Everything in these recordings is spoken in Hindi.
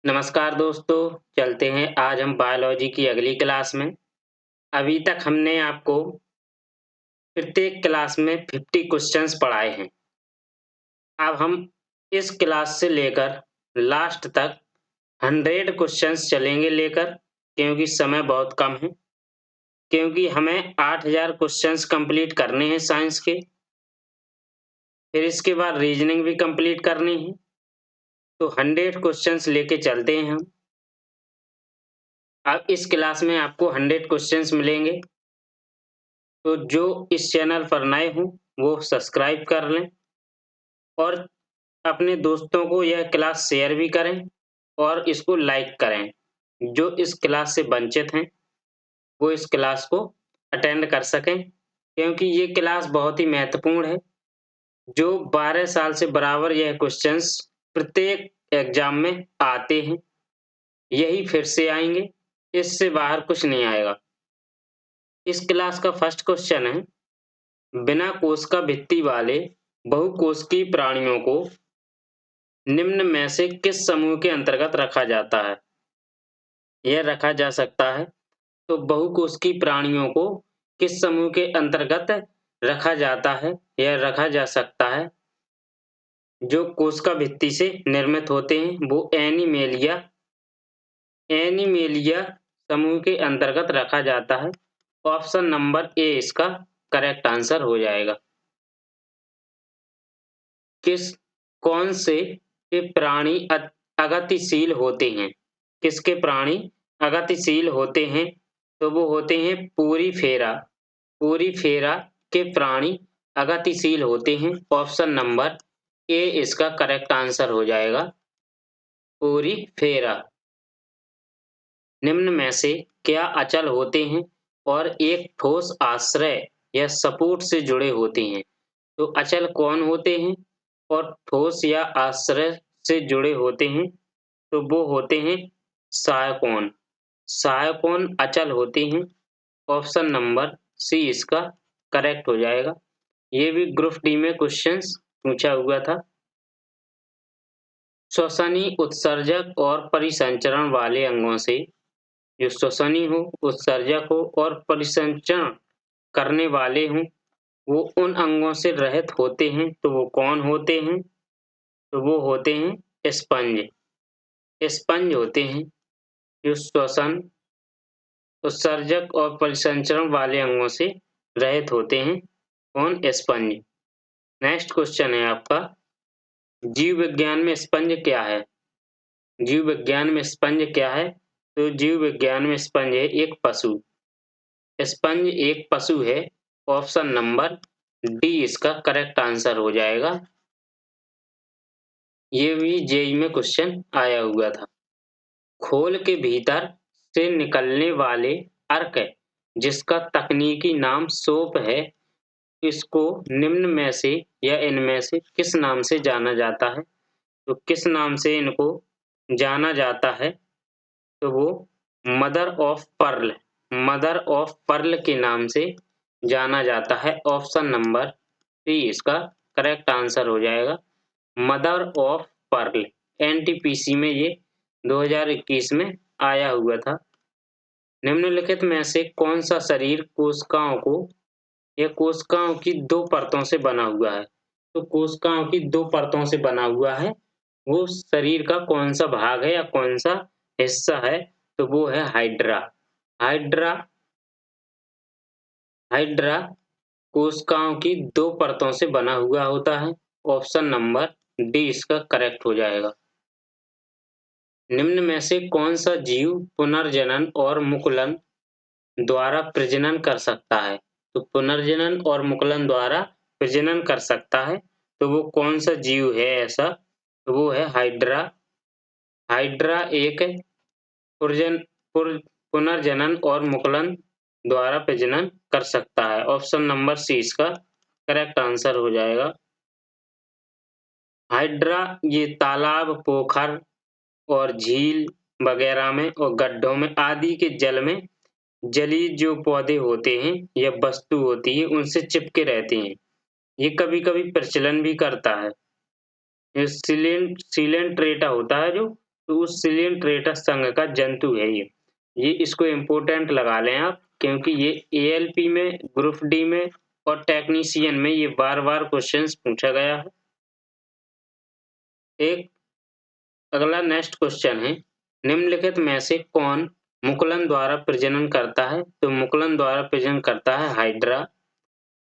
नमस्कार दोस्तों, चलते हैं आज हम बायोलॉजी की अगली क्लास में। अभी तक हमने आपको प्रत्येक क्लास में 50 क्वेश्चंस पढ़ाए हैं। अब हम इस क्लास से लेकर लास्ट तक 100 क्वेश्चंस चलेंगे लेकर, क्योंकि समय बहुत कम है। क्योंकि हमें 8000 क्वेश्चंस कंप्लीट करने हैं साइंस के, फिर इसके बाद रीजनिंग भी कंप्लीट करनी है। तो 100 क्वेश्चंस लेके चलते हैं हम। अब इस क्लास में आपको 100 क्वेश्चंस मिलेंगे। तो जो इस चैनल पर नए हों वो सब्सक्राइब कर लें और अपने दोस्तों को यह क्लास शेयर भी करें और इसको लाइक करें। जो इस क्लास से वंचित हैं वो इस क्लास को अटेंड कर सकें, क्योंकि ये क्लास बहुत ही महत्वपूर्ण है। जो 12 साल से बराबर यह क्वेश्चंस प्रत्येक एग्जाम में आते हैं, यही फिर से आएंगे, इससे बाहर कुछ नहीं आएगा। इस क्लास का फर्स्ट क्वेश्चन है, बिना कोशिका भित्ति वाले बहुकोशिकीय प्राणियों को निम्न में से किस समूह के अंतर्गत रखा जाता है? यह रखा जा सकता है। तो बहुकोशिकीय प्राणियों को किस समूह के अंतर्गत रखा जाता है? यह रखा जा सकता है जो कोशिका भित्ति से निर्मित होते हैं, वो एनीमेलिया समूह के अंतर्गत रखा जाता है। ऑप्शन नंबर ए इसका करेक्ट आंसर हो जाएगा। कौन से के प्राणी अगतिशील होते हैं? किसके प्राणी अगतिशील होते हैं? तो वो होते हैं पोरीफेरा। पोरीफेरा के प्राणी अगतिशील होते हैं। ऑप्शन नंबर ए इसका करेक्ट आंसर हो जाएगा, पोरीफेरा। निम्न में से क्या अचल होते हैं और एक ठोस आश्रय या सपोर्ट से जुड़े होते हैं? तो अचल कौन होते हैं और ठोस या आश्रय से जुड़े होते हैं? तो वो होते हैं सहायकोण। सहायकोण अचल होते हैं। ऑप्शन नंबर सी इसका करेक्ट हो जाएगा। ये भी ग्रुप डी में क्वेश्चंस पूछा हुआ था। श्वसनी उत्सर्जक और परिसंचरण वाले अंगों से, जो श्वसनी हो, उत्सर्जक हो और परिसंचरण करने वाले हों, वो उन अंगों से रहित होते हैं। तो वो कौन होते हैं? तो वो होते हैं स्पंज। स्पंज होते हैं जो श्वसन, उत्सर्जक और परिसंचरण वाले अंगों से रहित होते हैं। कौन? स्पंज। नेक्स्ट क्वेश्चन है आपका, जीव विज्ञान में स्पंज क्या है? जीव विज्ञान में स्पंज क्या है? तो जीव विज्ञान में स्पंज है एक पशु। स्पंज एक पशु है। ऑप्शन नंबर डी इसका करेक्ट आंसर हो जाएगा। ये भी जेईई में क्वेश्चन आया हुआ था। खोल के भीतर से निकलने वाले अर्क जिसका तकनीकी नाम सोप है, इसको निम्न में से या इनमें से किस नाम से जाना जाता है? तो किस नाम से इनको जाना जाता है? तो वो mother of pearl, mother of pearl के नाम से जाना जाता है। ऑप्शन नंबर सी इसका करेक्ट आंसर हो जाएगा, मदर ऑफ पर्ल। एनटीपीसी में ये 2021 में आया हुआ था। निम्नलिखित में से कौन सा शरीर कोशिकाओं को या कोशिकाओं की दो परतों से बना हुआ है? तो कोशिकाओं की दो परतों से बना हुआ है, वो शरीर का कौन सा भाग है या कौन सा हिस्सा है? तो वो है हाइड्रा। हाइड्रा हाइड्रा कोशिकाओं की दो परतों से बना हुआ होता है। ऑप्शन नंबर डी इसका करेक्ट हो जाएगा। निम्न में से कौन सा जीव पुनर्जनन और मुकुलन द्वारा प्रजनन कर सकता है? तो पुनर्जनन और मुकुलन द्वारा प्रजनन कर सकता है, तो वो कौन सा जीव है ऐसा? तो वो है हाइड्रा। हाइड्रा एक पुनर्जनन और मुकुलन द्वारा प्रजनन कर सकता है। ऑप्शन नंबर सी इसका करेक्ट आंसर हो जाएगा। हाइड्रा ये तालाब, पोखर और झील वगैरह में और गड्ढों में आदि के जल में जलीय जो पौधे होते हैं या वस्तु होती है उनसे चिपके रहते हैं। ये कभी-कभी प्रचलन भी करता है। ये सीलेंट्रेटा होता है जो, तो उस सिलियन संघ का जंतु है ये इसको इम्पोर्टेंट लगा लें आप, क्योंकि ये ALP में, ग्रुप डी में और टेक्नीशियन में ये बार-बार क्वेश्चंस पूछा गया है। एक अगला नेक्स्ट क्वेश्चन है, निम्नलिखित में से कौन मुकुलन द्वारा प्रजनन करता है? तो मुकुलन द्वारा प्रजनन करता है हाइड्रा।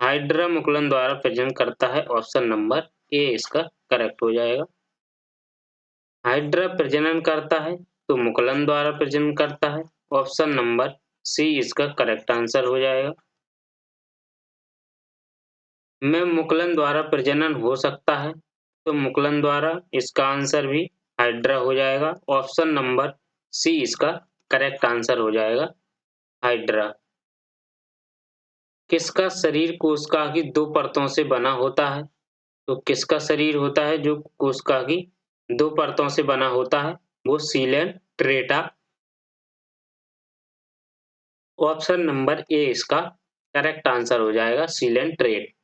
हाइड्रा मुकुलन द्वारा प्रजनन करता है, ऑप्शन नंबर ए इसका करेक्ट हो जाएगा। हाइड्रा प्रजनन करता है तो मुकुलन द्वारा प्रजनन करता है, ऑप्शन नंबर सी इसका करेक्ट आंसर हो जाएगा। में मुकुलन द्वारा प्रजनन हो सकता है तो मुकुलन द्वारा, इसका आंसर भी हाइड्रा हो जाएगा, ऑप्शन नंबर सी इसका करेक्ट आंसर हो जाएगा, हाइड्रा। किसका शरीर कोशिका की 2 परतों से बना होता है? तो किसका शरीर होता है जो कोशिका की 2 परतों से बना होता है? वो सीलेंट्रेटा। ऑप्शन नंबर ए इसका करेक्ट आंसर हो जाएगा, सीलेंट्रेट।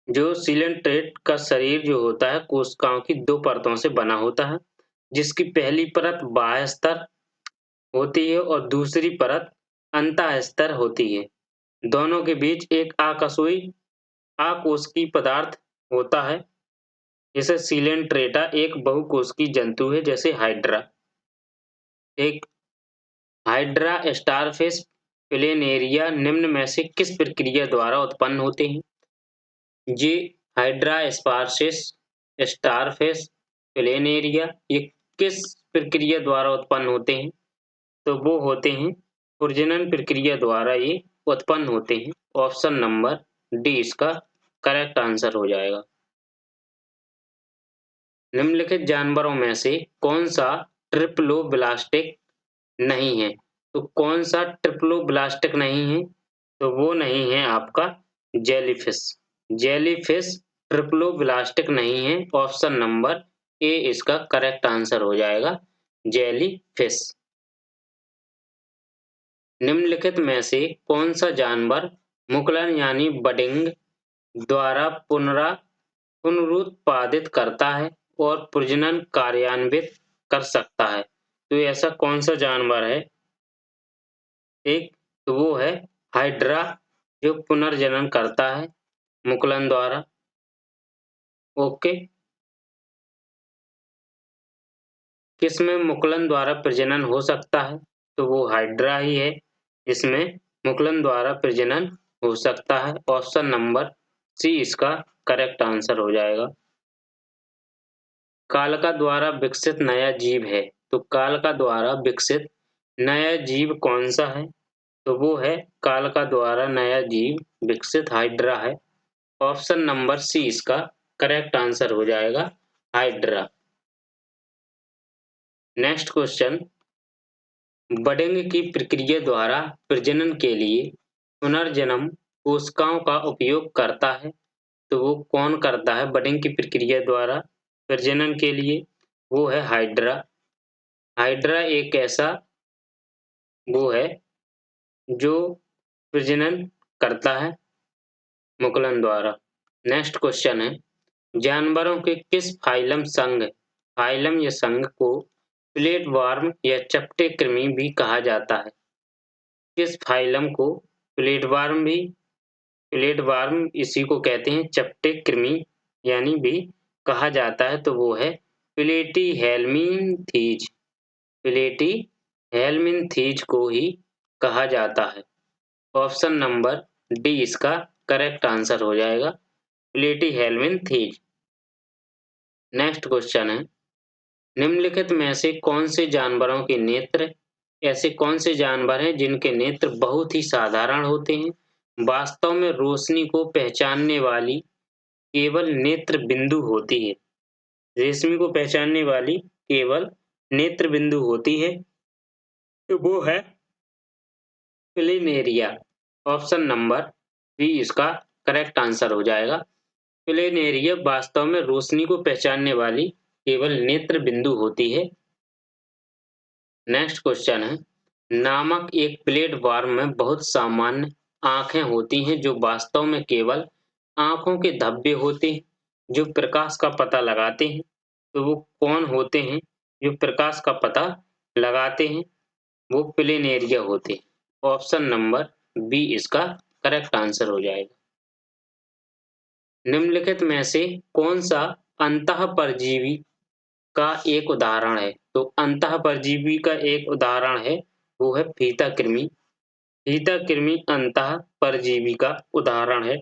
जो सीलेंट्रेट का शरीर जो होता है कोशिकाओं की 2 परतों से बना होता है, जिसकी पहली परत बाह्य स्तर होती है और दूसरी परत अंतः स्तर होती है। दोनों के बीच एक आकशोई अकोशिकीय पदार्थ होता है। जैसे सीलेंट्रेटा एक बहुकोशिकीय जंतु है, जैसे हाइड्रा। एक हाइड्रा, स्टारफिश, प्लेनेरिया निम्न में से किस प्रक्रिया द्वारा उत्पन्न होते हैं? ये हाइड्रा, स्पार्सिस, स्टारफिश, प्लेनेरिया ये किस प्रक्रिया द्वारा उत्पन्न होते हैं? तो वो होते हैं प्रजनन प्रक्रिया द्वारा ये उत्पन्न होते हैं, ऑप्शन नंबर डी इसका करेक्ट आंसर हो जाएगा। निम्नलिखित जानवरों में से कौन सा ट्रिप्लोब्लास्टिक नहीं है? तो कौन सा ट्रिप्लोब्लास्टिक नहीं है? तो वो नहीं है आपका जेलीफिश। जेलीफिश ट्रिप्लोब्लास्टिक नहीं है, ऑप्शन नंबर ए इसका करेक्ट आंसर हो जाएगा, जेलीफिश। निम्नलिखित में से कौन सा जानवर मुकुलन यानी बडिंग द्वारा पुनरुत्पादित करता है और प्रजनन कार्यान्वित कर सकता है? तो ऐसा कौन सा जानवर है? एक तो वो है हाइड्रा, जो पुनर्जनन करता है मुकुलन द्वारा। ओके, किसमें मुकुलन द्वारा प्रजनन हो सकता है? तो वो हाइड्रा ही है जिसमें मुकुलन द्वारा प्रजनन हो सकता है, ऑप्शन नंबर सी इसका करेक्ट आंसर हो जाएगा। कालका द्वारा विकसित नया जीव है, तो कालका द्वारा विकसित नया जीव कौन सा है? तो वो है कालका द्वारा नया जीव विकसित हाइड्रा है, ऑप्शन नंबर सी इसका करेक्ट आंसर हो जाएगा, हाइड्रा। नेक्स्ट क्वेश्चन, बडिंग की प्रक्रिया द्वारा प्रजनन के लिए पुनर्जन्म कोशिकाओं का उपयोग करता है, तो वो कौन करता है बडिंग की प्रक्रिया द्वारा प्रजनन के लिए? वो है हाइड्रा। हाइड्रा एक ऐसा वो है जो प्रजनन करता है मुकुलन द्वारा। नेक्स्ट क्वेश्चन है, जानवरों के किस फाइलम संघ, फाइलम या संघ को प्लेटवर्म या चपटे कृमि भी कहा जाता है? किस फाइलम को प्लेटवर्म इसी को कहते हैं चपटे कृमि यानी भी कहा जाता है, तो वो है प्लेटीहेल्मिन्थीज। प्लेटीहेल्मिन्थीज को ही कहा जाता है, ऑप्शन नंबर डी इसका करेक्ट आंसर हो जाएगा, प्लेटीहेल्मिन्थीज। नेक्स्ट क्वेश्चन है, निम्नलिखित में से कौन से जानवरों के नेत्र, ऐसे कौन से जानवर हैं जिनके नेत्र बहुत ही साधारण होते हैं, वास्तव में रोशनी को पहचानने वाली केवल नेत्र बिंदु होती है? रोशनी को पहचानने वाली केवल नेत्र बिंदु होती है, तो वो है प्लेनेरिया, ऑप्शन नंबर बी इसका करेक्ट आंसर हो जाएगा। प्लेनेरिया वास्तव में रोशनी को पहचानने वाली केवल नेत्र बिंदु होती है। नेक्स्ट क्वेश्चन है, नामक एक प्लेटवर्म में बहुत सामान्य आंखें होती हैं जो वास्तव में केवल आंखों के धब्बे होते हैं जो प्रकाश का पता लगाते हैं, तो वो कौन होते हैं? जो प्रकाश का पता लगाते हैं वो प्लेनेरिया होते हैं। ऑप्शन नंबर बी इसका करेक्ट आंसर हो जाएगा। निम्नलिखित में से कौन सा अंतःपरजीवी का एक उदाहरण है? तो अंतःपरजीवी का एक उदाहरण है वो है फीता कृमि। फीता कृमि अंतःपरजीवी का उदाहरण है।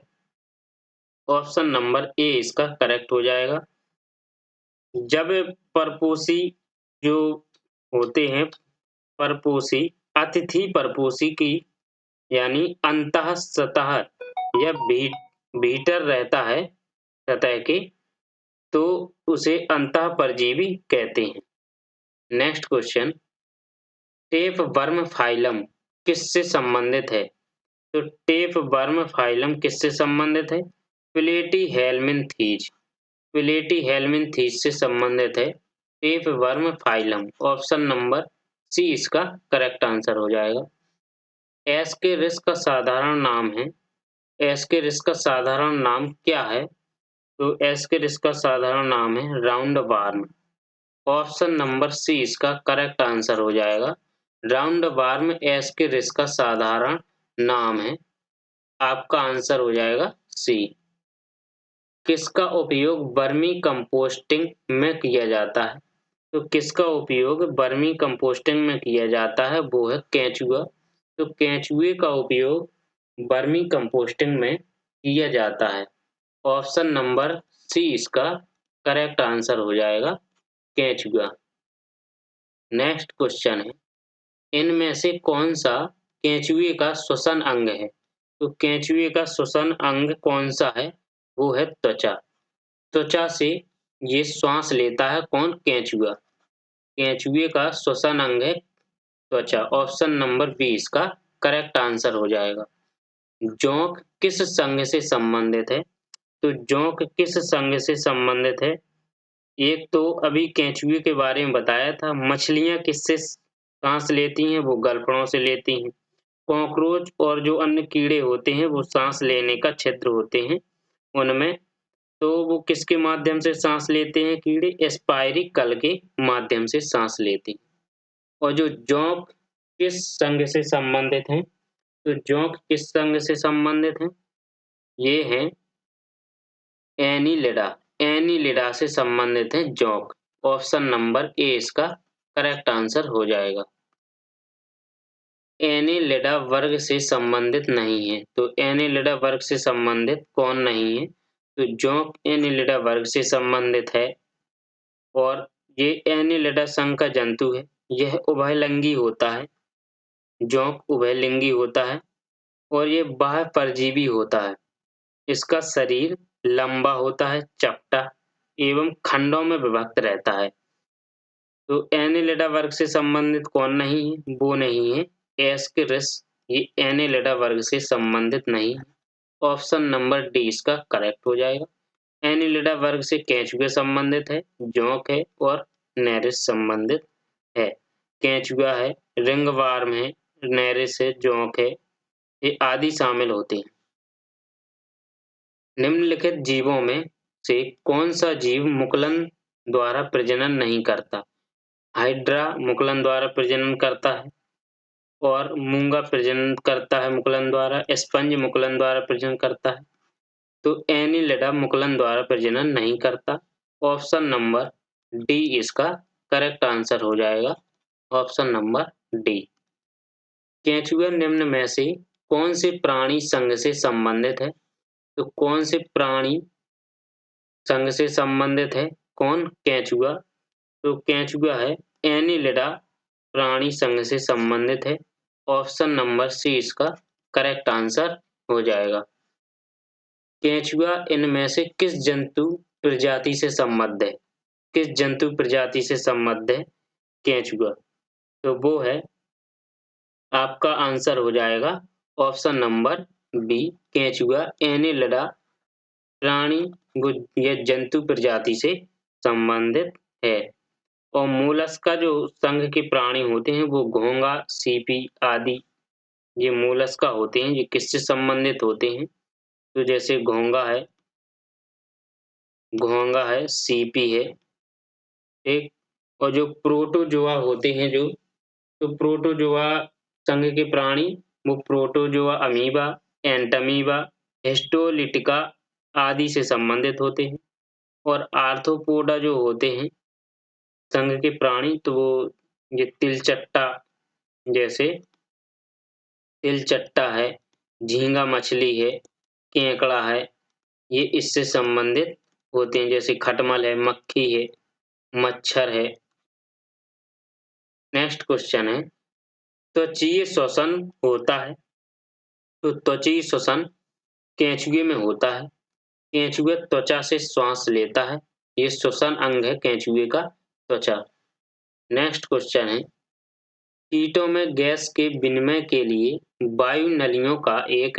ऑप्शन नंबर ए इसका करेक्ट हो जाएगा। जब परपोषी जो होते हैं, परपोषी अतिथि परपोषी की यानी अंतः सतह या भीतर रहता है सतह के, तो उसे अंतःपरजीवी कहते हैं। नेक्स्ट क्वेश्चन, टेपवर्म फाइलम किससे संबंधित है? तो टेपवर्म फाइलम किससे संबंधित है? प्लेटीहेल्मिन्थीज। प्लेटीहेल्मिन्थीज से संबंधित है tapeworm phylum. Option number C इसका करेक्ट आंसर हो जाएगा। एस्केरिस का साधारण नाम है। एस्केरिस का साधारण नाम क्या है? तो एस्केरिस का साधारण नाम है round worm. Option number C इसका करेक्ट आंसर हो जाएगा। राउंड वार्म एस्केरिस का साधारण नाम है। आपका आंसर हो जाएगा सी। किसका उपयोग वर्मी कंपोस्टिंग में किया जाता है? तो किसका उपयोग वर्मी कंपोस्टिंग में किया जाता है? वो है केंचुआ। तो केंचुए का उपयोग वर्मी कंपोस्टिंग में किया जाता है। ऑप्शन नंबर सी इसका करेक्ट आंसर हो जाएगा, केंचुआ। नेक्स्ट क्वेश्चन है, इनमें से कौन सा केंचुए का श्वसन अंग है? तो केंचुए का श्वसन अंग कौन सा है? वो है त्वचा। त्वचा से ये श्वास लेता है कौन? केंचुआ। केंचुए का श्वसन अंग है त्वचा। ऑप्शन नंबर बी इसका करेक्ट आंसर हो जाएगा। जोंक किस संघ से संबंधित है? तो जोंक किस संघ से संबंधित है? एक तो अभी केंचुए के बारे में बताया था। मछलियां किससे सांस लेती हैं? वो गलफड़ों से लेती हैं। कॉकरोच और जो अन्य कीड़े होते हैं वो सांस लेने का छिद्र होते हैं उनमें, तो वो किसके माध्यम से सांस लेते हैं कीड़े? एस्पायरी कल के माध्यम से सांस लेते हैं। और जो जोंक किस संघ से संबंधित हैं? तो जोंक किस संघ से संबंधित हैं? ये हैं एनीलिडा। एनीलिडा से संबंधित है जोंक। ऑप्शन नंबर ए इसका करेक्ट आंसर हो जाएगा। एनीलिडा वर्ग से संबंधित नहीं है। तो एनीलिडा वर्ग से संबंधित कौन नहीं है? तो जोंक एनीलिडा वर्ग से संबंधित है और ये एनीलिडा संघ का जंतु है। यह उभयलिंगी होता है। जोंक उभयलिंगी होता है और ये बाह्य परजीवी होता है। इसका शरीर लंबा होता है, चपटा एवं खंडों में विभक्त रहता है। तो एनीलिडा वर्ग से संबंधित कौन नहीं है? वो नहीं है एस्केरिस। ये एनीलिडा वर्ग से संबंधित नहीं है। ऑप्शन नंबर डी इसका करेक्ट हो जाएगा। एनीलिडा वर्ग से केंचुआ संबंधित है, जोंक है और नेरिस संबंधित है। केंचुआ है, रिंगवर्म है, नेरिस है, जोंक है, ये आदि शामिल होते हैं। निम्नलिखित जीवों में से कौन सा जीव मुकुलन द्वारा प्रजनन नहीं करता? हाइड्रा मुकुलन द्वारा प्रजनन करता है और मूंगा प्रजनन करता है मुकुलन द्वारा, स्पंज मुकुलन द्वारा प्रजनन करता है। तो एनीलिडा मुकुलन द्वारा प्रजनन नहीं करता। ऑप्शन नंबर डी इसका करेक्ट आंसर हो जाएगा। Option number D. केंचुआ निम्न में से कौन से प्राणी संघ से संबंधित है? तो कौन से प्राणी संघ से संबंधित है? कौन? केंचुआ। तो केंचुआ है एनीलिडा प्राणी संघ से संबंधित है। ऑप्शन नंबर सी इसका करेक्ट आंसर हो जाएगा। केंचुआ इनमें से किस जंतु प्रजाति से संबद्ध है? किस जंतु प्रजाति से संबद्ध है केंचुआ? तो वो है, आपका आंसर हो जाएगा ऑप्शन नंबर बी, केंचुआ एनीलिडा प्राणी या जंतु प्रजाति से संबंधित है। और मोलस्क का जो संघ के प्राणी होते हैं वो घोंगा, सीपी आदि ये मोलस्का होते हैं। ये किससे संबंधित होते हैं? तो जैसे घोंगा है, सीपी है, एक और जो प्रोटोजोआ होते हैं तो प्रोटोजोआ संघ के प्राणी वो प्रोटोजोआ अमीबा, एंटमीबा, हिस्टोलिटिका आदि से संबंधित होते हैं। और आर्थ्रोपोडा जो होते हैं संघ के प्राणी तो वो ये तिलचट्टा जैसे तिलचट्टा है, झींगा मछली है, केकड़ा है, ये इससे संबंधित होते हैं। जैसे खटमल है, मक्खी है, मच्छर है। नेक्स्ट क्वेश्चन है त्वचीय श्वसन होता है तो त्वचीय श्वसन केंचुए में होता है। केंचुआ त्वचा से श्वास लेता है। ये श्वसन अंग है केंचुए का त्वचा। नेक्स्ट क्वेश्चन है कीटों में गैस के विनिमय के लिए वायु नलियों का एक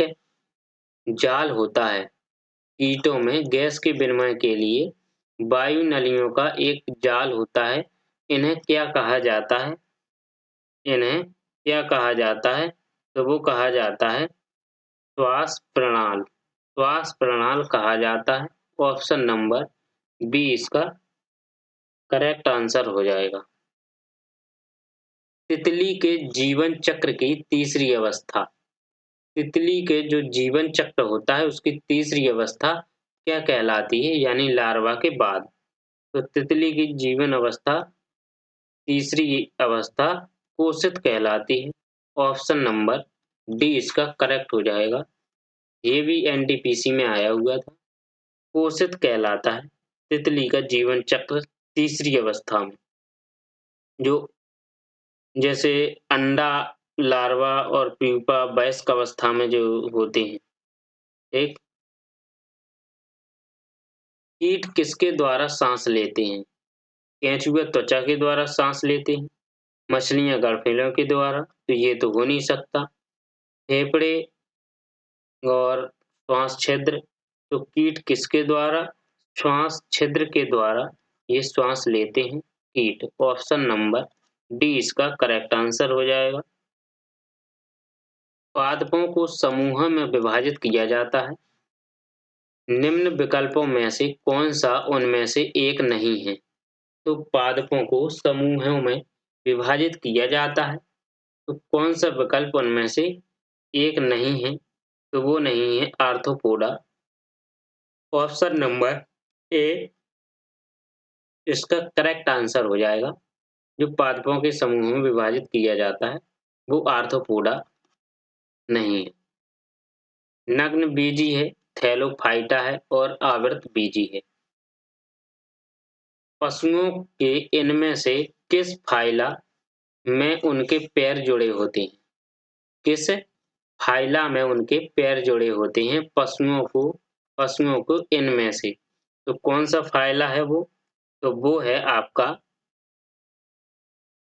जाल होता है। कीटों में गैस के विनिमय के लिए वायु नलियों का एक जाल होता है। इन्हें क्या कहा जाता है? इन्हें क्या कहा जाता है? तो वो कहा जाता है श्वास प्रणाल। श्वास प्रणाल कहा जाता है। ऑप्शन नंबर बी इसका करेक्ट आंसर हो जाएगा। तितली के जीवन चक्र की तीसरी अवस्था। तितली के जो जीवन चक्र होता है उसकी तीसरी अवस्था क्या कहलाती है? यानी लार्वा के बाद। तो तितली की जीवन अवस्था तीसरी अवस्था कोशित कहलाती है। ऑप्शन नंबर डी इसका करेक्ट हो जाएगा। ये भी एनटीपीसी में आया हुआ था। कोशित कहलाता है तितली का जीवन चक्र तीसरी अवस्था में, जो जैसे अंडा, लार्वा और प्यूपा वयस्क अवस्था में जो होते हैं। एक कीट किसके द्वारा सांस लेते हैं? केंचुआ त्वचा के द्वारा सांस लेते हैं। मछलियां गड़फेलों के द्वारा, तो ये तो हो नहीं सकता। फेफड़े और श्वास छिद्र, तो कीट किसके द्वारा? श्वास छिद्र के द्वारा ये श्वास लेते हैं कीट। ऑप्शन नंबर डी इसका करेक्ट आंसर हो जाएगा। पादपों को समूह में विभाजित किया जाता है। निम्न विकल्पों में से कौन सा उनमें से एक नहीं है? तो पादपों को समूहों में विभाजित किया जाता है, तो कौन सा विकल्प उनमें से एक नहीं है? तो वो नहीं है आर्थ्रोपोडा। ऑप्शन नंबर ए इसका करेक्ट आंसर हो जाएगा। जो पादपों के समूह में विभाजित किया जाता है वो आर्थ्रोपोडा नहीं है। नग्न बीजी है, थैलोफाइटा है और आवृत बीजी है। पशुओं के इनमें से किस फाइला में उनके पैर जुड़े होते हैं? किस फाइला में उनके पैर जुड़े होते हैं पशुओं को इनमें से? तो कौन सा फाइला है वो? तो वो है आपका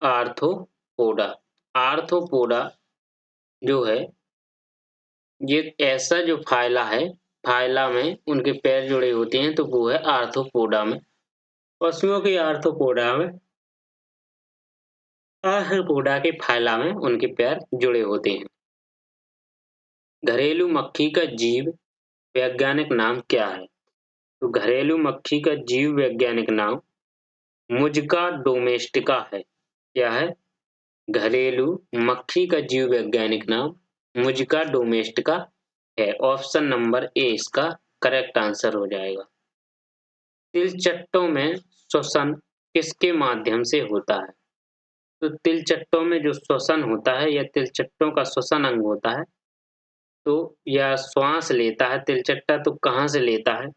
आर्थ्रोपोडा। आर्थ्रोपोडा जो है ये ऐसा जो फाइला है, फाइला में उनके पैर जुड़े होते हैं तो वो है आर्थ्रोपोडा में। पशुओं के आर्थ्रोपोडा के फाइला में उनके पैर जुड़े होते हैं। घरेलू मक्खी का जीव वैज्ञानिक नाम क्या है? तो घरेलू मक्खी का जीव वैज्ञानिक नाम मुजिका डोमेस्टिका है। क्या है? घरेलू मक्खी का जीव वैज्ञानिक नाम मुजिका डोमेस्टिका है। ऑप्शन नंबर ए इसका करेक्ट आंसर हो जाएगा। तिलचट्टों में श्वसन किसके माध्यम से होता है? तो तिलचट्टों में जो श्वसन होता है या तिलचट्टों का श्वसन अंग होता है तो या श्वास लेता है तिलचट्टा, तो कहाँ से लेता है?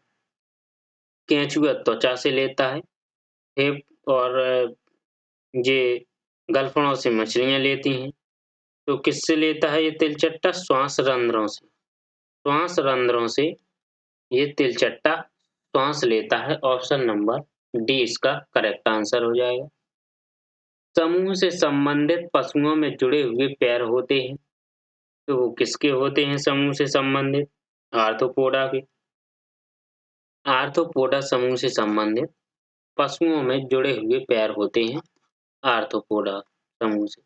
केंचुआ त्वचा से लेता है। और ये गलफड़ों से मछलियां लेती हैं। तो किससे लेता है ये तिलचट्टा? श्वास रंध्रों से। श्वास रंध्रों से ये तिलचट्टा श्वास लेता है। ऑप्शन नंबर डी इसका करेक्ट आंसर हो जाएगा। समूह से संबंधित पशुओं में जुड़े हुए पैर होते हैं, तो वो किसके होते हैं समूह से संबंधित? आर्थ्रोपोडा के। आर्थ्रोपोडा समूह से संबंधित पशुओं में जुड़े हुए पैर होते हैं आर्थ्रोपोडा समूह से।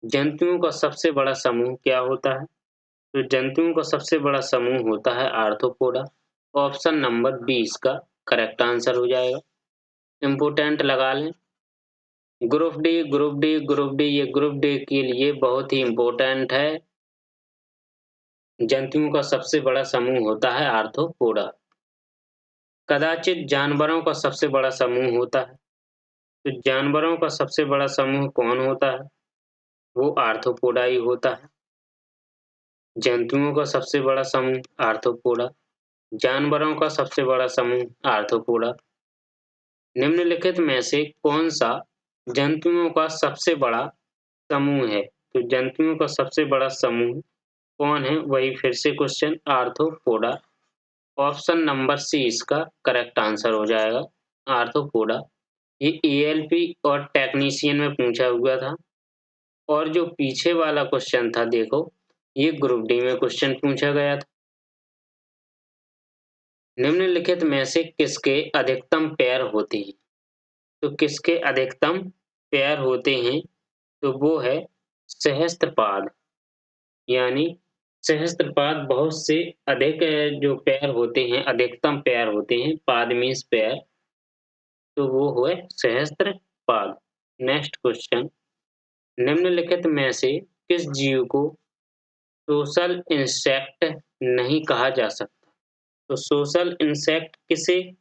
जंतुओं का सबसे बड़ा समूह क्या होता है? तो जंतुओं का सबसे बड़ा समूह होता है आर्थ्रोपोडा। ऑप्शन नंबर बी इसका करेक्ट आंसर हो जाएगा। इम्पोर्टेंट लगा लें। ग्रुप डी ये ग्रुप डी के लिए बहुत ही इम्पोर्टेंट है। जंतुओं का सबसे बड़ा समूह होता है आर्थ्रोपोडा। कदाचित जानवरों का सबसे बड़ा समूह होता है। तो जानवरों का सबसे बड़ा समूह कौन होता है? वो आर्थ्रोपोडा ही होता है। जंतुओं का सबसे बड़ा समूह आर्थ्रोपोडा, जानवरों का सबसे बड़ा समूह आर्थ्रोपोडा। निम्नलिखित में से कौन सा जंतुओं का सबसे बड़ा समूह है? तो जंतुओं का सबसे बड़ा समूह कौन है? वही फिर से question Arthropoda. Option number C इसका करेक्ट आंसर हो जाएगा, आर्थ्रोपोडा। ये ELP और टेक्नीशियन में पूछा हुआ था। और जो पीछे वाला क्वेश्चन था देखो, ये ग्रुप डी में क्वेश्चन पूछा गया था। निम्नलिखित में से किसके अधिकतम पैर होते हैं? तो किसके अधिकतम पैर होते हैं? तो वो है सहस्त्रपाद। यानी सहस्त्रपाद बहुत से अधिक जो पैर होते हैं, अधिकतम पैर होते हैं, पाद मीन्स पैर, तो वो हुए सहस्त्रपाद। नेक्स्ट क्वेश्चन, निम्नलिखित में से किस जीव को सोशल इंसेक्ट नहीं कहा जा सकता? तो सोशल इंसेक्ट किसे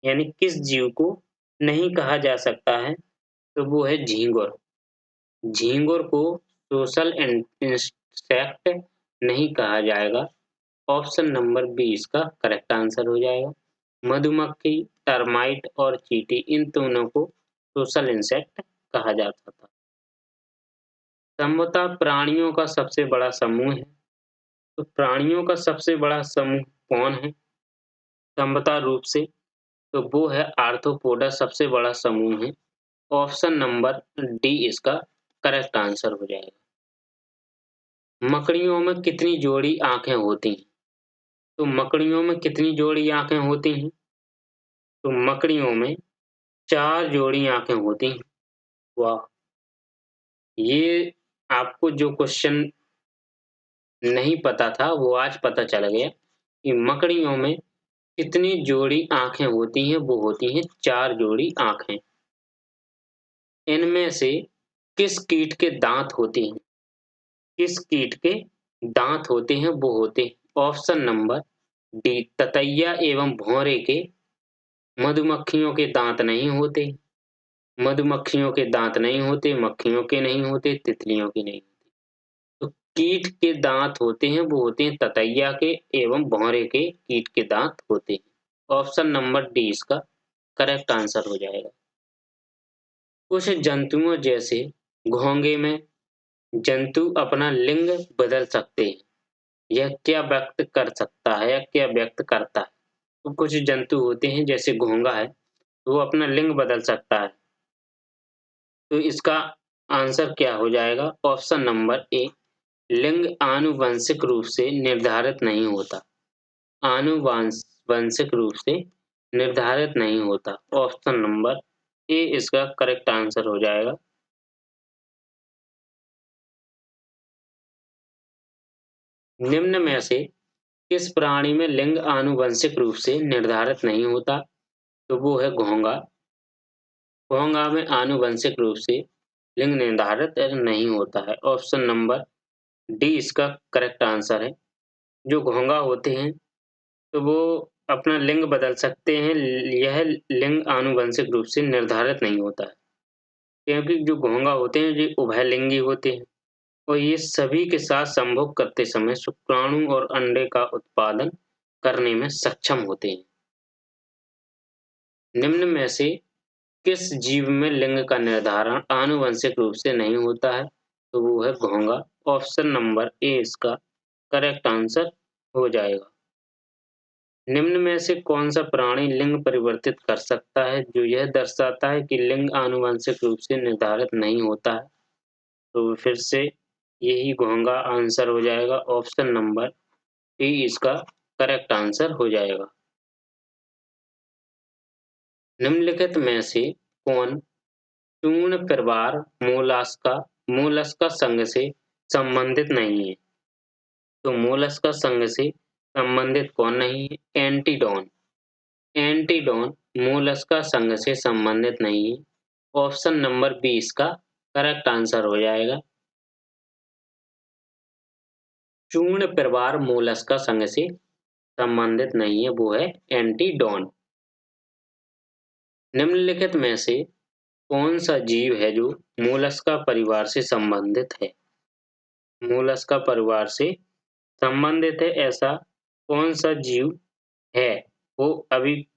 यानी किस जीव को नहीं कहा जा सकता है? तो वो है झींगुर। झींगुर को सोशल इंसेक्ट नहीं कहा जाएगा। ऑप्शन नंबर बी इसका करेक्ट आंसर हो जाएगा। मधुमक्खी, टर्माइट और चींटी, इन दोनों को सोशल इंसेक्ट कहा जाता था। संभवतः प्राणियों का सबसे बड़ा समूह है। तो प्राणियों का सबसे बड़ा समूह कौन है संभवतः रूप से? तो वो है आर्थ्रोपोडा, सबसे बड़ा समूह है। ऑप्शन नंबर डी इसका करेक्ट आंसर हो जाएगा। मकड़ियों में कितनी जोड़ी आंखें होती हैं? तो मकड़ियों में कितनी जोड़ी आंखें होती हैं? तो मकड़ियों में 4 जोड़ी आंखें होती हैं। वाह! ये आपको जो क्वेश्चन नहीं पता था वो आज पता चल गया कि मकड़ियों में कितनी जोड़ी आंखें होती हैं, वो होती हैं 4 जोड़ी आंखें। इनमें से किस कीट के दांत होते हैं? किस कीट के दांत होते हैं? वो होते हैं ऑप्शन नंबर डी ततैया एवं भौरे के। मधुमक्खियों के दांत नहीं होते, मधुमक्खियों के दांत नहीं होते, मक्खियों के नहीं होते, तितलियों के नहीं होते। तो कीट के दांत होते हैं वो होते हैं ततैया के एवं भौरे के कीट के दांत होते हैं। ऑप्शन नंबर डी इसका करेक्ट आंसर हो जाएगा। कुछ जंतुओं जैसे घोंघे में जंतु अपना लिंग बदल सकते हैं। यह क्या व्यक्त कर सकता है या क्या व्यक्त करता है? तो कुछ जंतु होते हैं जैसे घोंघा है, वो अपना लिंग बदल सकता है। तो इसका आंसर क्या हो जाएगा? ऑप्शन नंबर ए, लिंग आनुवंशिक रूप से निर्धारित नहीं होता। आनुवांशिक रूप से निर्धारित नहीं होता। ऑप्शन नंबर ए इसका करेक्ट आंसर हो जाएगा। निम्न में से किस प्राणी में लिंग आनुवंशिक रूप से निर्धारित नहीं होता? तो वो है घोंघा। घोंघा में आनुवंशिक रूप से लिंग निर्धारित नहीं होता है। ऑप्शन नंबर डी इसका करेक्ट आंसर है। जो घोंघा होते हैं तो वो अपना लिंग बदल सकते हैं, यह लिंग आनुवंशिक रूप से निर्धारित नहीं होता है। क्योंकि जो घोंघा होते हैं ये उभयलिंगी होते हैं और ये सभी के साथ संभोग करते समय शुक्राणु और अंडे का उत्पादन करने में सक्षम होते हैं। निम्न में से किस जीव में लिंग का निर्धारण आनुवंशिक रूप से नहीं होता है? तो वो है घोंघा। ऑप्शन नंबर ए इसका करेक्ट आंसर हो जाएगा। निम्न में से कौन सा प्राणी लिंग परिवर्तित कर सकता है जो यह दर्शाता है कि लिंग आनुवंशिक रूप से निर्धारित नहीं होता है? तो फिर से यही घोंघा आंसर हो जाएगा। ऑप्शन नंबर डी इसका करेक्ट आंसर हो जाएगा। निम्नलिखित में से कौन तूर्ण परिवार मोलस्का संघ से संबंधित नहीं है? तो मोलस्का संघ से संबंधित कौन नहीं है? एंटीडॉन। एंटीडॉन मोलस्का संघ से संबंधित नहीं है। ऑप्शन नंबर बी इसका करेक्ट आंसर हो जाएगा। चूर्ण परिवार मोलस्का संघ से संबंधित नहीं है, वो है एंटीडॉन। निम्नलिखित में से कौन सा जीव है जो मोलस्का परिवार से संबंधित है? मोलस्का परिवार से संबंधित है ऐसा कौन सा जीव है? वो अभी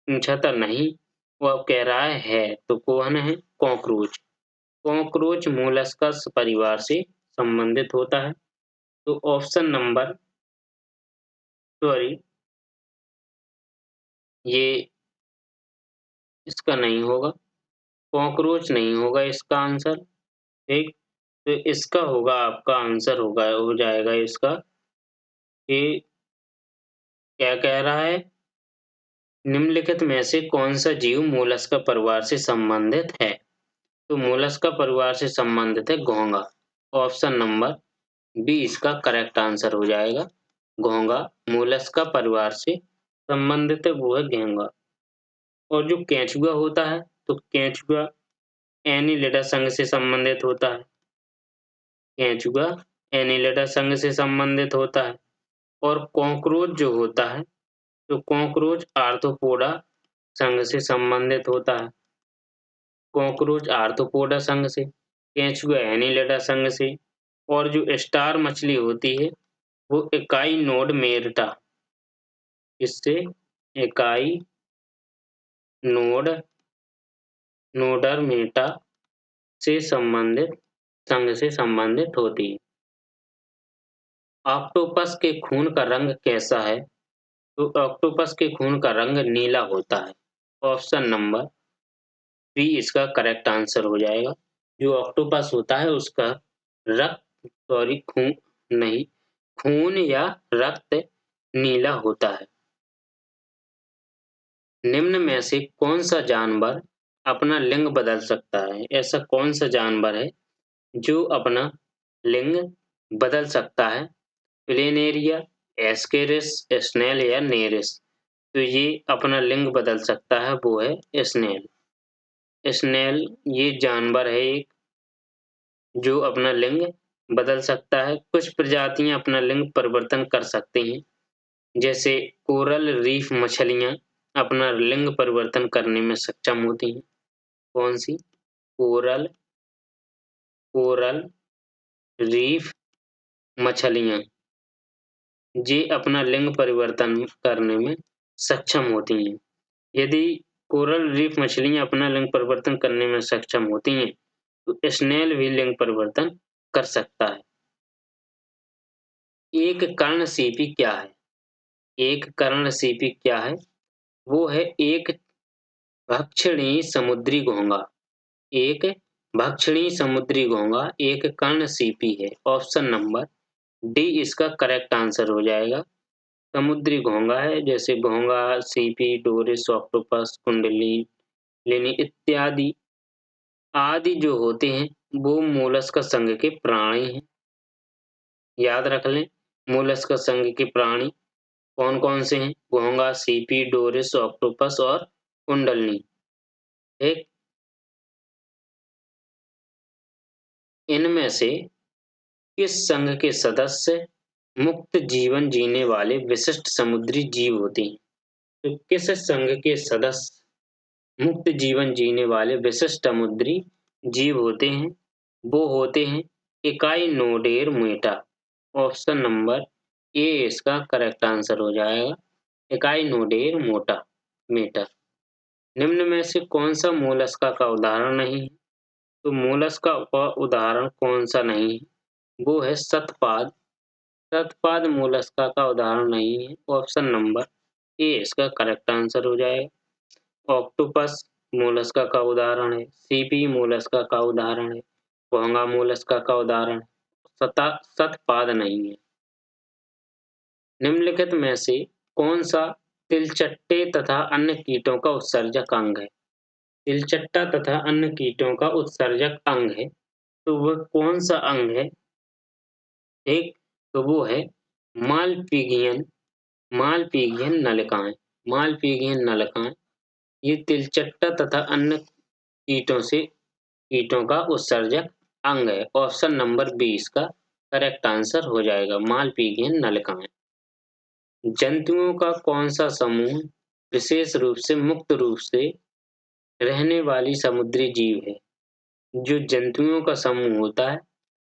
पूछा था नहीं, वो कह रहा है तो कौन है? कॉकरोच। कॉकरोच मोलस्का परिवार से संबंधित होता है। तो ऑप्शन नंबर सॉरी ये इसका नहीं होगा, कॉकरोच नहीं होगा इसका आंसर। ठीक, तो इसका होगा, आपका आंसर होगा, हो जाएगा इसका कि क्या कह रहा है, निम्नलिखित में से कौन सा जीव मोलस्का परिवार से संबंधित है? तो मोलस्का परिवार से संबंधित है घोंघा। ऑप्शन नंबर बी इसका करेक्ट आंसर हो जाएगा। घोंघा मोलस्का परिवार से संबंधित है, वो है घोंघा। और जो केंचुआ होता है, तो केंचुआ एनिलिडा संघ से संबंधित होता है। केंचुआ एनिलिडा संघ से संबंधित होता है। और कॉकरोच जो होता है, तो कॉकरोच आर्थ्रोपोडा संघ से संबंधित होता है। कॉकरोच आर्थ्रोपोडा संघ से, केंचुआ एनिलिडा संघ से, और जो स्टार मछली होती है वो इकाई नोड मेरटा, इससे इकाई नोड नोडरमेटा से संबंधित संघ से संबंधित होती है। ऑक्टोपस के खून का रंग कैसा है? तो ऑक्टोपस के खून का रंग नीला होता है। ऑप्शन नंबर बी इसका करेक्ट आंसर हो जाएगा। जो ऑक्टोपस होता है उसका रक्त सॉरी खून नहीं, खून या रक्त नीला होता है। निम्न में से कौन सा जानवर अपना लिंग बदल सकता है? ऐसा कौन सा जानवर है जो अपना लिंग बदल सकता है? प्लेनेरिया, एस्केरिस, स्नेल या नेरिस। तो ये अपना लिंग बदल सकता है, वो है स्नेल। स्नेल ये जानवर है एक जो अपना लिंग बदल सकता है। कुछ प्रजातियां अपना लिंग परिवर्तन कर सकती हैं, जैसे कोरल रीफ मछलियां अपना लिंग परिवर्तन करने में सक्षम होती हैं। कौन सी? कोरल कोरल रीफ मछलियां ये अपना लिंग परिवर्तन करने में सक्षम होती हैं। यदि कोरल रीफ मछलियां अपना लिंग परिवर्तन करने में सक्षम होती हैं, तो स्नेल भी लिंग परिवर्तन कर सकता है। एक कर्णसीपी क्या है? एक कर्णसीपी क्या है? वो है एक भक्षणी समुद्री घोंघा। एक भक्षणी समुद्री घोंघा एक कर्णसीपी है। ऑप्शन नंबर डी इसका करेक्ट आंसर हो जाएगा। समुद्री घोंघा है, जैसे घोंघा, सीपी, डोरिस, ऑक्टोपस, कुंडली, लिनी इत्यादि आदि जो होते हैं वो मोलस्क संघ के प्राणी हैं। याद रख लें, मोलस्क संघ के प्राणी कौन-कौन से हैं? घोंघा, सीपी, डोरिस, ऑक्टोपस और कुंडलनी। ठीक, इनमें से किस संघ के सदस्य मुक्त जीवन जीने वाले विशिष्ट समुद्री जीव होते हैं? तो किस संघ के सदस्य मुक्त जीवन जीने वाले विशिष्ट समुद्री जीव होते हैं? वो होते हैं इकाइनोडेर्मेटा। ऑप्शन नंबर ए इसका करेक्ट आंसर हो जाएगा। इकाइनोडेर्मेटा मेटा। निम्न में से कौन सा मोलस्का का उदाहरण नहीं है? तो मोलस्का का उदाहरण कौन सा नहीं है? वो है शतपाद। शतपाद मोलस्का का उदाहरण नहीं है। ऑप्शन नंबर ए इसका करेक्ट आंसर हो जाएगा। ऑक्टोपस मोलस्का का उदाहरण है। सीपी मोलस्का का उदाहरण है। घोंघा मोलस्का का उदाहरण है। शतपाद नहीं है। निम्नलिखित में से कौन सा तिलचट्टे तथा अन्य कीटों का उत्सर्जक अंग है? तिलचट्टा तथा अन्य कीटों का उत्सर्जक अंग है, तो वह कौन सा अंग है? एक तो वो है मालपीगियन मालपीगियन नलिकाएं। मालपीगियन नलिकाएं ये तिलचट्टा तथा अन्य कीटों का उत्सर्जक अंग है। ऑप्शन नंबर बी इसका करेक्ट आंसर हो जाएगा। मालपीघ्यन नलिकाएं। जंतुओं का कौन सा समूह विशेष रूप से मुक्त रूप से रहने वाली समुद्री जीव है? जो जंतुओं का समूह होता है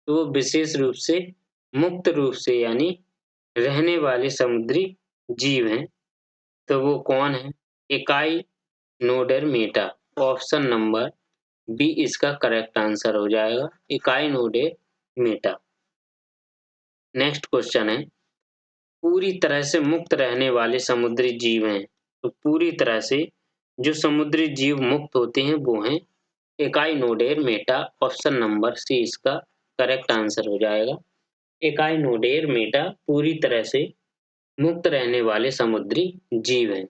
तो वो विशेष रूप से मुक्त रूप से यानी रहने वाले समुद्री जीव हैं। तो वो कौन है? इकाइनोडर्मेटा। ऑप्शन नंबर बी इसका करेक्ट आंसर हो जाएगा। इकाइनोडर्मेटा। नेक्स्ट क्वेश्चन है, पूरी तरह से मुक्त रहने वाले समुद्री जीव हैं। तो पूरी तरह से जो समुद्री जीव मुक्त होते हैं वो हैं इकाइनोडर्मेटा। ऑप्शन नंबर सी इसका करेक्ट आंसर हो जाएगा। इकाइनोडर्मेटा पूरी तरह से मुक्त रहने वाले समुद्री जीव हैं।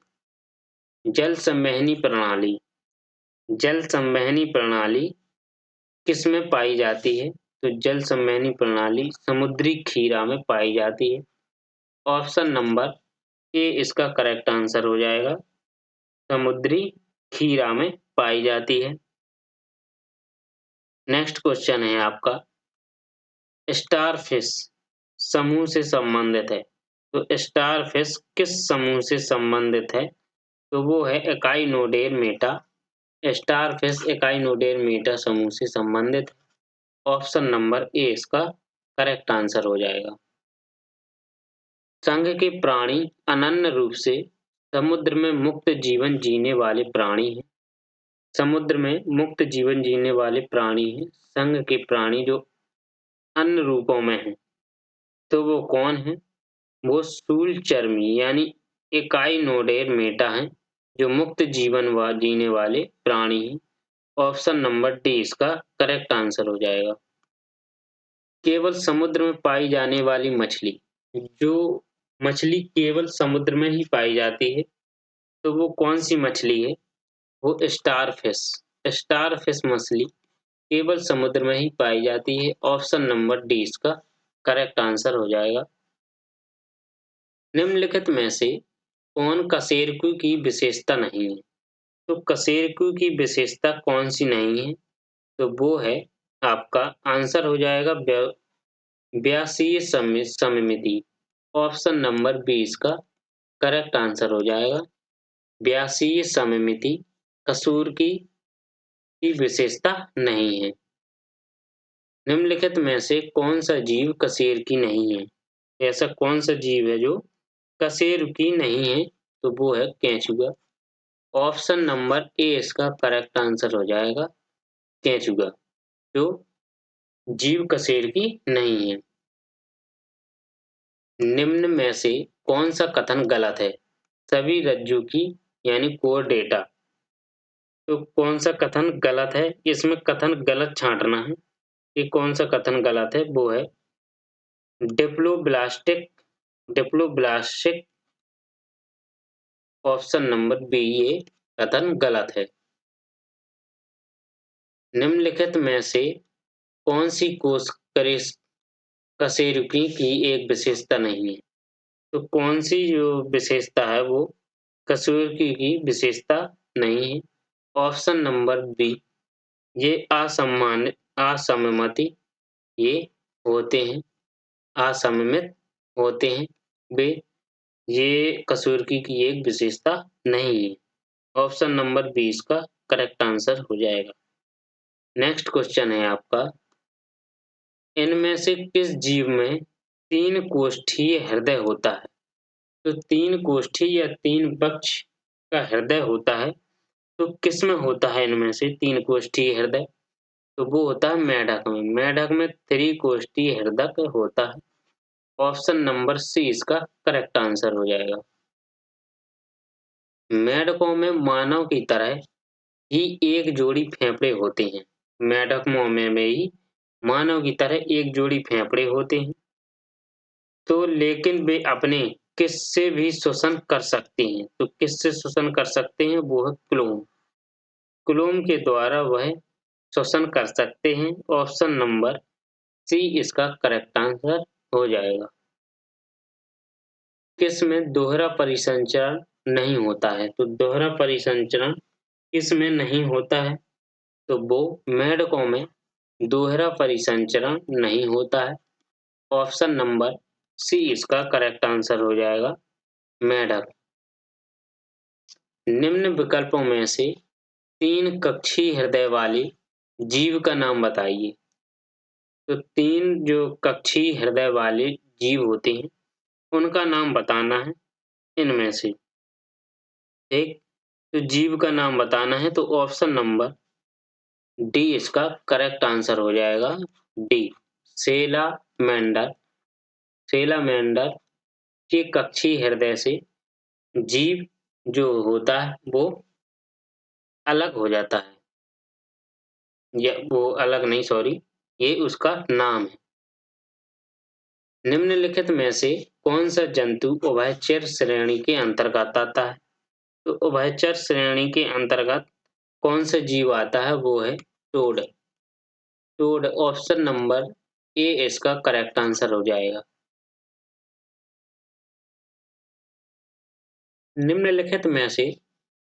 जल संवहनी प्रणाली। जल संवहनी प्रणाली किसमें पाई जाती है? तो जल संवहनी प्रणाली समुद्री खीरा में पाई जाती है। ऑप्शन नंबर ए इसका करेक्ट आंसर हो जाएगा। समुद्री खीरा में पाई जाती है। नेक्स्ट क्वेश्चन है आपका, स्टारफिश समूह से संबंधित है। तो स्टारफिश किस समूह से संबंधित है? तो वो है इकाइनोडर्मेटा। स्टारफिश इकाइनोडर्मेटा समूह से संबंधित है। ऑप्शन नंबर ए इसका करेक्ट आंसर हो जाएगा। संघ के प्राणी अनन्य रूप से समुद्र में मुक्त जीवन जीने वाले प्राणी हैं। समुद्र में मुक्त जीवन जीने वाले प्राणी हैं संघ के प्राणी जो अन्य रूपों में हैं। तो वो कौन है? वो शूलचर्मी यानी इकाइनोडर्मेटा हैं जो मुक्त जीवन जीने वाले प्राणी हैं। ऑप्शन नंबर डी इसका करेक्ट आंसर हो जाएगा। केवल समुद्र में पाई जाने वाली मछली, जो मछली केवल समुद्र में ही पाई जाती है तो वो कौन सी मछली है? वो स्टारफिश। स्टारफिश मछली केवल समुद्र में ही पाई जाती है। ऑप्शन नंबर डी इसका करेक्ट आंसर हो जाएगा। निम्नलिखित में से कौन कशेरुकी की विशेषता नहीं है? तो कशेरुकी की विशेषता कौन सी नहीं है? तो वो है आपका आंसर हो जाएगा व्यासीय सममिति। ऑप्शन नंबर बी इसका करेक्ट आंसर हो जाएगा। व्यासीय सममिति कशेरुकी की विशेषता नहीं है। निम्नलिखित में से कौन सा जीव कशेरुकी नहीं है? ऐसा कौन सा जीव है जो कशेरुकी नहीं है? तो वो है केंचुआ। ऑप्शन नंबर ए इसका करेक्ट आंसर हो जाएगा। केंचुआ जो जीव कशेरुकी नहीं है। निम्न में से कौन सा कथन गलत है? सभी रज्जु की यानी कोर डेटा। तो कौन सा कथन गलत है? इसमें कथन गलत छांटना है। ये कौन सा कथन गलत है? वो है डिप्लोब्लास्टिक। ऑप्शन नंबर बी ये कथन गलत है। निम्नलिखित में से कौन सी कोश कशेरुकी की एक विशेषता नहीं है? तो कौन सी जो विशेषता है वो कशेरुकी की विशेषता नहीं है? ऑप्शन नंबर बी ये असम्मति ये होते हैं, असममित होते हैं वे। ये कशेरुकी की एक विशेषता नहीं है। ऑप्शन नंबर बी इसका करेक्ट आंसर हो जाएगा। नेक्स्ट क्वेश्चन है आपका, इनमें से किस जीव में 3 कोष्ठीय हृदय होता है? तो 3 कोष्ठी या 3 पक्ष का हृदय होता है तो किसमें होता है? इनमें से 3 कोष्ठीय हृदय तो वो होता है मेढक में। मेढक में 3 कोष्ठीय हृदय होता है। ऑप्शन नंबर सी इसका करेक्ट आंसर हो जाएगा। मेढकों में मानव की तरह ही एक जोड़ी फेफड़े होते हैं। मेढकों में ही मानव की तरह एक जोड़ी फेफड़े होते हैं। तो लेकिन वे अपने किससे भी श्वसन कर सकते हैं। तो किससे श्वसन कर सकते हैं? वो है क्लोम। क्लोम के द्वारा वह श्वसन कर सकते हैं। ऑप्शन नंबर सी इसका करेक्ट आंसर हो जाएगा। किसमें दोहरा परिसंचरण नहीं होता है? तो दोहरा परिसंचरण किसमें नहीं होता है? तो वो मेंढकों में दोहरा परिसंचरण नहीं होता है। ऑप्शन नंबर सी इसका करेक्ट आंसर हो जाएगा, मेंढक। निम्न विकल्पों में से 3 कक्षीय हृदय वाले जीव का नाम बताइए। तो 3 जो कक्षीय हृदय वाले जीव होते हैं, उनका नाम बताना है इनमें से। एक तो जीव का नाम बताना है, तो ऑप्शन नंबर डी इसका करेक्ट आंसर हो जाएगा, डी सेलामेंडर। सेलामेंडर के कक्षीय हृदय से जीव जो होता है वो अलग हो जाता है, या वो अलग नहीं, सॉरी, ये उसका नाम है। निम्नलिखित में से कौन सा जंतु उभयचर श्रेणी के अंतर्गत आता है? तो उभयचर श्रेणी के अंतर्गत कौन सा जीव आता है, वो है toad. Toad, option number A इसका करेक्ट आंसर हो जाएगा। निम्नलिखित में से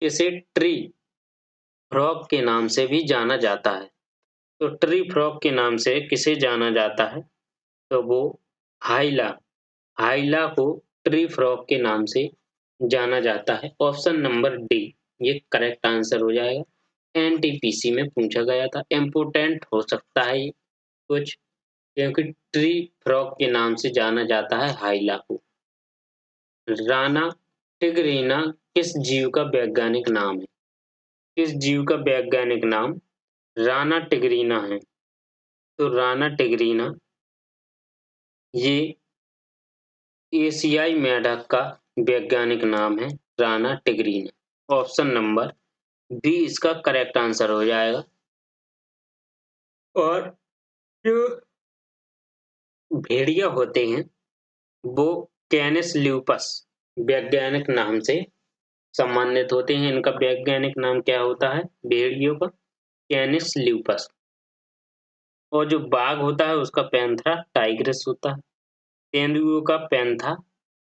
इसे ट्री फ्रॉग के नाम से भी जाना जाता है। तो ट्री फ्रॉग के नाम से किसे जाना जाता है? तो वो हाइला, हाइला को ट्री फ्रॉग के नाम से जाना जाता है। ऑप्शन नंबर डी ये करेक्ट आंसर हो जाएगा। एनटीपीसी में पूछा गया था, इम्पोर्टेंट हो सकता है ये कुछ, क्योंकि ट्री फ्रॉग के नाम से जाना जाता है हाइला को। राना टिग्रीना किस जीव का वैज्ञानिक नाम है? किस जीव का वैज्ञानिक नाम राना टिग्रीना है? तो राना टिग्रीना ये एशियाई मेंढक का वैज्ञानिक नाम है, Rana tigrina. Option number B इसका करेक्ट आंसर हो जाएगा। और जो भेड़िया होते हैं वो कैनिस ल्यूपस वैज्ञानिक नाम से सम्मानित होते हैं। इनका वैज्ञानिक नाम क्या होता है भेड़ियों का? कैनिस ल्यूपस। और जो बाघ होता है उसका पैंथरा टाइग्रिस होता है। तेंदुओं का पैंथा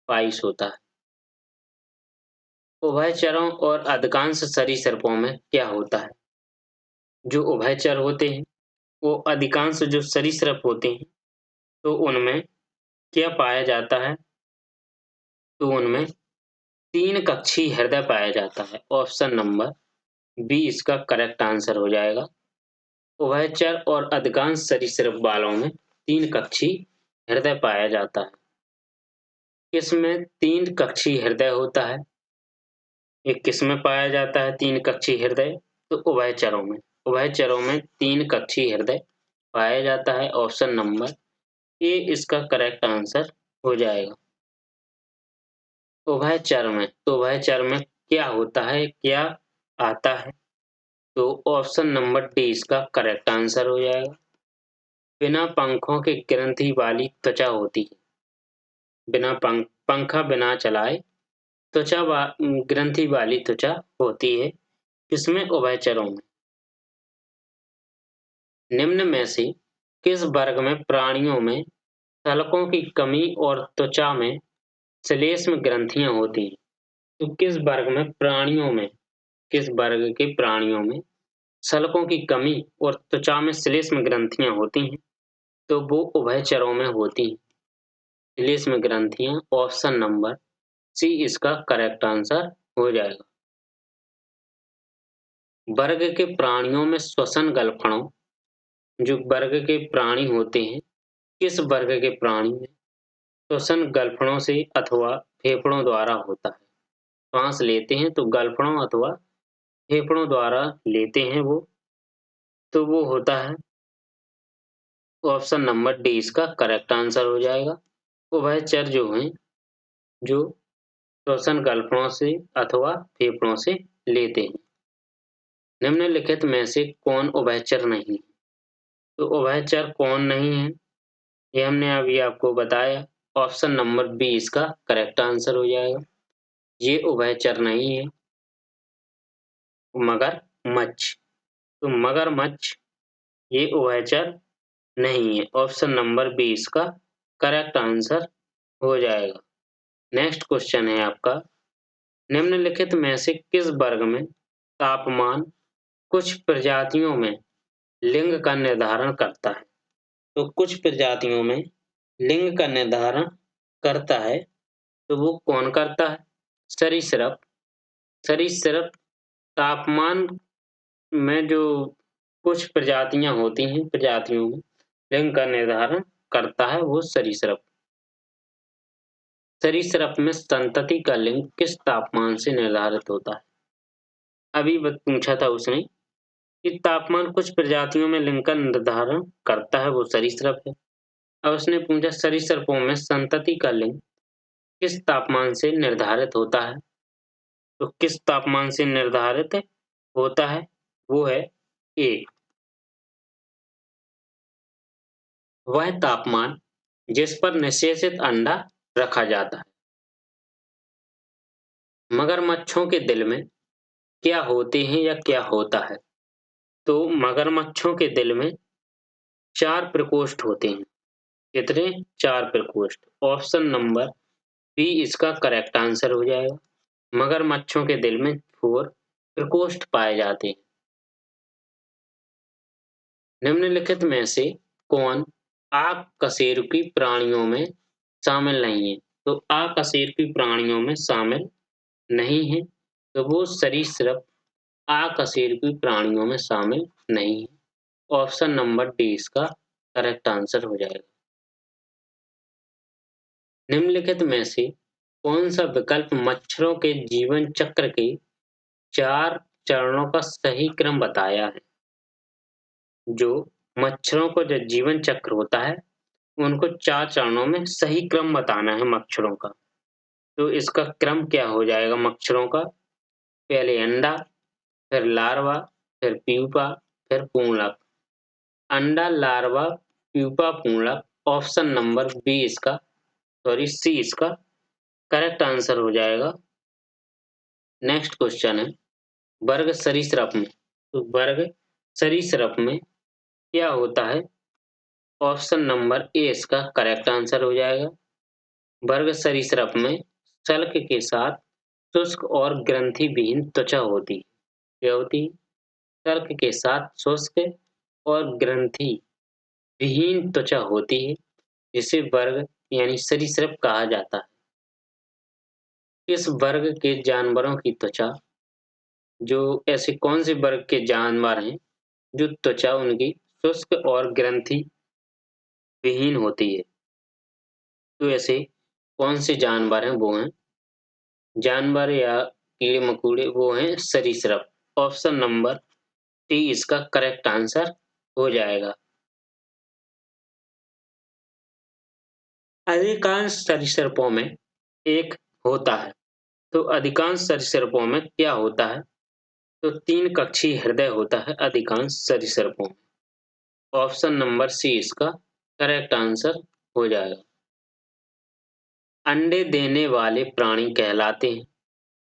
पाइस होता है। उभयचरों और अधिकांश सरीसृपों में क्या होता है? जो उभयचर होते हैं वो अधिकांश जो सरीसृप होते हैं तो उनमें क्या पाया जाता है? तो उनमें 3 कक्षीय हृदय पाया जाता है। ऑप्शन नंबर बी इसका करेक्ट आंसर हो जाएगा। उभयचर और अधिकांश सरीसृप बालों में 3 कक्षीय हृदय पाया जाता है। किसमें 3 कक्षीय हृदय होता है? ये किसमें पाया जाता है 3 कक्षीय हृदय? तो उभयचरों में। उभयचरों में 3 कक्षीय हृदय पाया जाता है। ऑप्शन नंबर ए इसका करेक्ट आंसर हो जाएगा। उभयचर में, तो उभयचर में क्या होता है, क्या आता है? तो ऑप्शन नंबर डी इसका करेक्ट आंसर हो जाएगा। बिना पंखों के ग्रंथि वाली त्वचा होती है। बिना पंखा बिना चलाए ग्रंथि वाली त्वचा होती है। किसमें? उभयचरों में। निम्न में से किस वर्ग में प्राणियों में शल्कों की कमी और त्वचा में श्लेष्म ग्रंथियां होती हैं? तो किस वर्ग में प्राणियों में, किस वर्ग के प्राणियों में शल्कों की कमी और त्वचा में श्लेष्म ग्रंथियां होती हैं? तो वो उभयचरों में होती हैं श्लेष्म ग्रंथियां। ऑप्शन नंबर सी इसका करेक्ट आंसर हो जाएगा। वर्ग के प्राणियों में श्वसन गलफड़ों, जो वर्ग के प्राणी होते हैं, किस वर्ग के प्राणी में श्वसन गलफड़ों से अथवा फेफड़ों द्वारा होता है? सांस लेते हैं तो गलफड़ों अथवा फेफड़ों द्वारा लेते हैं वो, तो वो होता है ऑप्शन नंबर डी इसका करेक्ट आंसर हो जाएगा। उभयचर जो हैं, जो श्वसन गलफड़ों से अथवा फेफड़ों से लेते हैं। निम्नलिखित में से कौन उभयचर नहीं है? तो उभयचर कौन नहीं है ये हमने अभी आपको बताया। ऑप्शन नंबर बी इसका करेक्ट आंसर हो जाएगा। ये उभयचर नहीं है मगरमच्छ। तो मगरमच्छ ये उभयचर नहीं है। ऑप्शन नंबर बी इसका करेक्ट आंसर हो जाएगा। नेक्स्ट क्वेश्चन है आपका, निम्नलिखित में से किस वर्ग में तापमान कुछ प्रजातियों में लिंग का निर्धारण करता है। तो कुछ प्रजातियों में लिंग का निर्धारण करता है, तो वो कौन करता है? सरीसृप। सरीसृप तापमान में जो कुछ प्रजातियां होती हैं, प्रजातियों में लिंग का निर्धारण करता है वो सरीसृप। सरीसृप में संतति का लिंग किस तापमान से निर्धारित होता है? अभी पूछा था उसने कि तापमान कुछ प्रजातियों में लिंग का निर्धारण करता है वो सरीसृप है। अब उसने पूछा सरीसृपों में संतति का लिंग किस तापमान से निर्धारित होता है? तो किस तापमान से निर्धारित होता है? वो है ए, वह तापमान जिस पर निषेचित अंडा रखा जाता है। मगरमच्छों के दिल में क्या होते हैं या क्या होता है? तो मगरमच्छों के दिल में 4 प्रकोष्ठ होते हैं। कितने? 4 प्रकोष्ठ। ऑप्शन नंबर बी इसका करेक्ट आंसर हो जाएगा। मगरमच्छों के दिल में 4 प्रकोष्ठ पाए जाते हैं। निम्नलिखित में से कौन आकशेरुकी प्राणियों में शामिल नहीं है? तो आकशेरुकी प्राणियों में शामिल नहीं है, तो वो सरीसृप आकशेरुकी प्राणियों में शामिल नहीं है। ऑप्शन नंबर डी इसका करेक्ट आंसर हो जाएगा। निम्नलिखित में से कौन सा विकल्प मच्छरों के जीवन चक्र के 4 चरणों का सही क्रम बताया है? जो मच्छरों का जो जीवन चक्र होता है, उनको 4 चरणों में सही क्रम बताना है मच्छरों का। तो इसका क्रम क्या हो जाएगा मच्छरों का? पहले अंडा, फिर लार्वा, फिर प्यूपा, फिर पूंछलक। अंडा, लार्वा, प्यूपा, पूंछलक। ऑप्शन नंबर बी इसका सी इसका करेक्ट आंसर हो जाएगा। नेक्स्ट क्वेश्चन है वर्ग सरीसृप में। तो वर्ग सरीसृप में क्या होता है? ऑप्शन नंबर ए इसका करेक्ट आंसर हो जाएगा। वर्ग सरीसृप में शल्क के साथ शुष्क और ग्रंथि विहीन त्वचा होती है। क्या होती है? शल्क के साथ शुष्क और ग्रंथि विहीन त्वचा होती है, जिसे वर्ग यानी सरीसृप कहा जाता है। इस वर्ग के जानवरों की त्वचा जो ऐसे कौन से वर्ग के जानवर हैं जो त्वचा उनकी शुष्क और ग्रंथि विहीन होती है? तो ऐसे कौन से जानवर हैं? वो हैं जानवर या कीड़े मकोड़े, वो हैं सरीसृप। ऑप्शन नंबर डी इसका करेक्ट आंसर हो जाएगा। अधिकांश सरीसृपों में एक होता है। तो अधिकांश सरीसृपों में क्या होता है? तो 3 कक्षीय हृदय होता है अधिकांश सरीसृपों में। ऑप्शन नंबर सी इसका करेक्ट आंसर हो जाएगा। अंडे देने वाले प्राणी कहलाते हैं।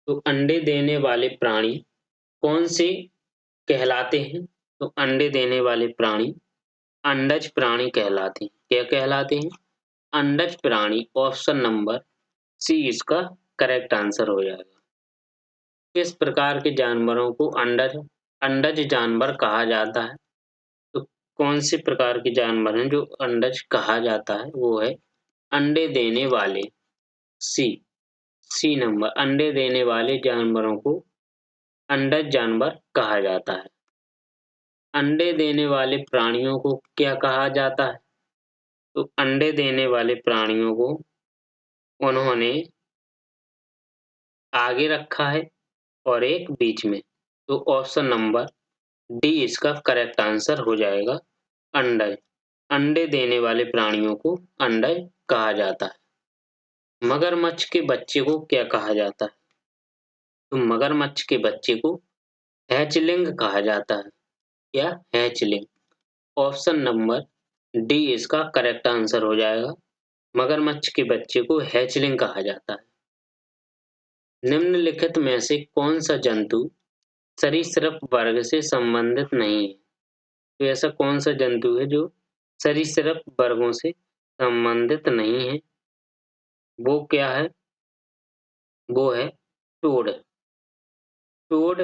तो अंडे देने वाले प्राणी कौन से कहलाते हैं? तो अंडे देने वाले प्राणी अंडज प्राणी कहलाते हैं। क्या कहलाते हैं? अंडज प्राणी। ऑप्शन नंबर सी इसका करेक्ट आंसर हो जाएगा। किस प्रकार के जानवरों को अंडज जानवर कहा जाता है? तो कौन से प्रकार के जानवर हैं जो अंडज कहा जाता है? वो है अंडे देने वाले। सी सी नंबर अंडे देने वाले जानवरों को अंडज जानवर कहा जाता है। अंडे देने वाले प्राणियों को क्या कहा जाता है? तो अंडे देने वाले प्राणियों को उन्होंने आगे रखा है और एक बीच में। तो ऑप्शन नंबर डी इसका करेक्ट आंसर हो जाएगा। अंडज। अंडे देने वाले प्राणियों को अंडज कहा जाता है। मगरमच्छ के बच्चे को क्या कहा जाता है? तो मगरमच्छ के बच्चे को हैचलिंग कहा जाता है। क्या? हैचलिंग। ऑप्शन नंबर डी इसका करेक्ट आंसर हो जाएगा। मगरमच्छ के बच्चे को हैचलिंग कहा जाता है। निम्नलिखित में से कौन सा जंतु सरीसृप वर्ग से संबंधित नहीं है? तो ऐसा कौन सा जंतु है जो सरीसृप वर्गों से संबंधित नहीं है? वो क्या है? वो है टोड। टोड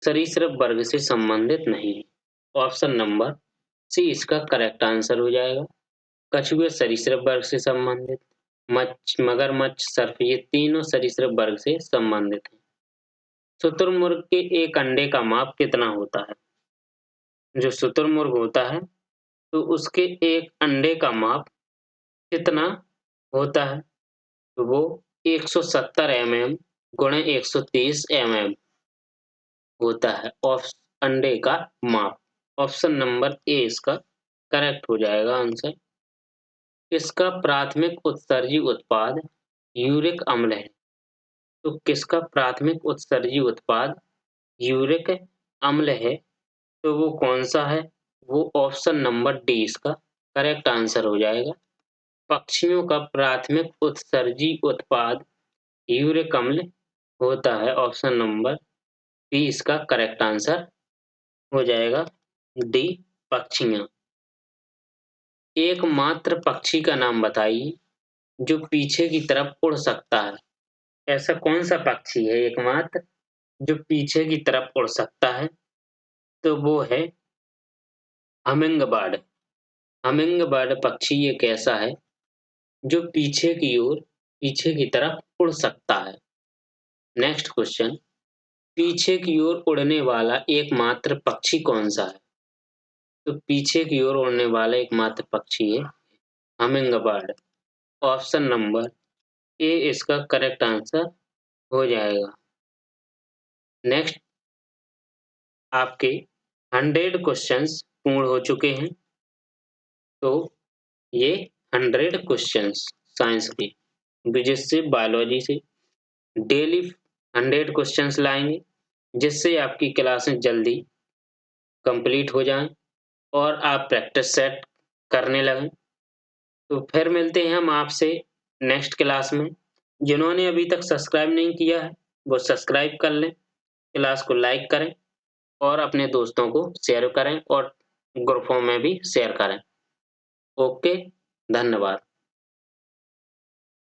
सरीसृप वर्ग से संबंधित नहीं है। ऑप्शन नंबर सी इसका करेक्ट आंसर हो जाएगा। कछुए सरीसृप वर्ग से संबंधित, मगरमच्छ, सर्प ये तीनों सरीसृप वर्ग से संबंधित हैं। शुतुरमुर्ग के एक अंडे का माप कितना होता है? जो शुतुरमुर्ग होता है तो उसके एक अंडे का माप कितना होता है? तो वो 170 mm गुणे 130 mm होता है अंडे का माप। ऑप्शन नंबर ए इसका करेक्ट हो जाएगा आंसर। किसका प्राथमिक उत्सर्जी उत्पाद यूरिक अम्ल है? तो किसका प्राथमिक उत्सर्जी उत्पाद यूरिक अम्ल है? तो वो कौन सा है? वो ऑप्शन नंबर डी इसका करेक्ट आंसर हो जाएगा। पक्षियों का प्राथमिक उत्सर्जी उत्पाद यूरिक अम्ल होता है। ऑप्शन नंबर बी इसका करेक्ट आंसर हो जाएगा। डी पक्षियां। एकमात्र पक्षी का नाम बताइए जो पीछे की तरफ उड़ सकता है। ऐसा कौन सा पक्षी है एकमात्र जो पीछे की तरफ उड़ सकता है? तो वो है हमिंग बर्ड। हमिंग बर्ड पक्षी एक ऐसा है जो पीछे की तरफ उड़ सकता है। नेक्स्ट क्वेश्चन, पीछे की ओर उड़ने वाला एकमात्र पक्षी कौन सा है? तो पीछे की ओर उड़ने वाला एकमात्र पक्षी है humming bird. Option number A इसका करेक्ट आंसर हो जाएगा। नेक्स्ट, आपके 100 क्वेश्चंस पूर्ण हो चुके हैं। तो ये 100 क्वेश्चंस साइंस के, फिजिक्स से, बायोलॉजी से डेली 100 क्वेश्चंस लाएंगे जिससे आपकी क्लासें जल्दी कंप्लीट हो जाएं और आप प्रैक्टिस सेट करने लगें। तो फिर मिलते हैं हम आपसे नेक्स्ट क्लास में। जिन्होंने अभी तक सब्सक्राइब नहीं किया है वो सब्सक्राइब कर लें, क्लास को लाइक करें और अपने दोस्तों को शेयर करें और ग्रुपों में भी शेयर करें। ओके, धन्यवाद।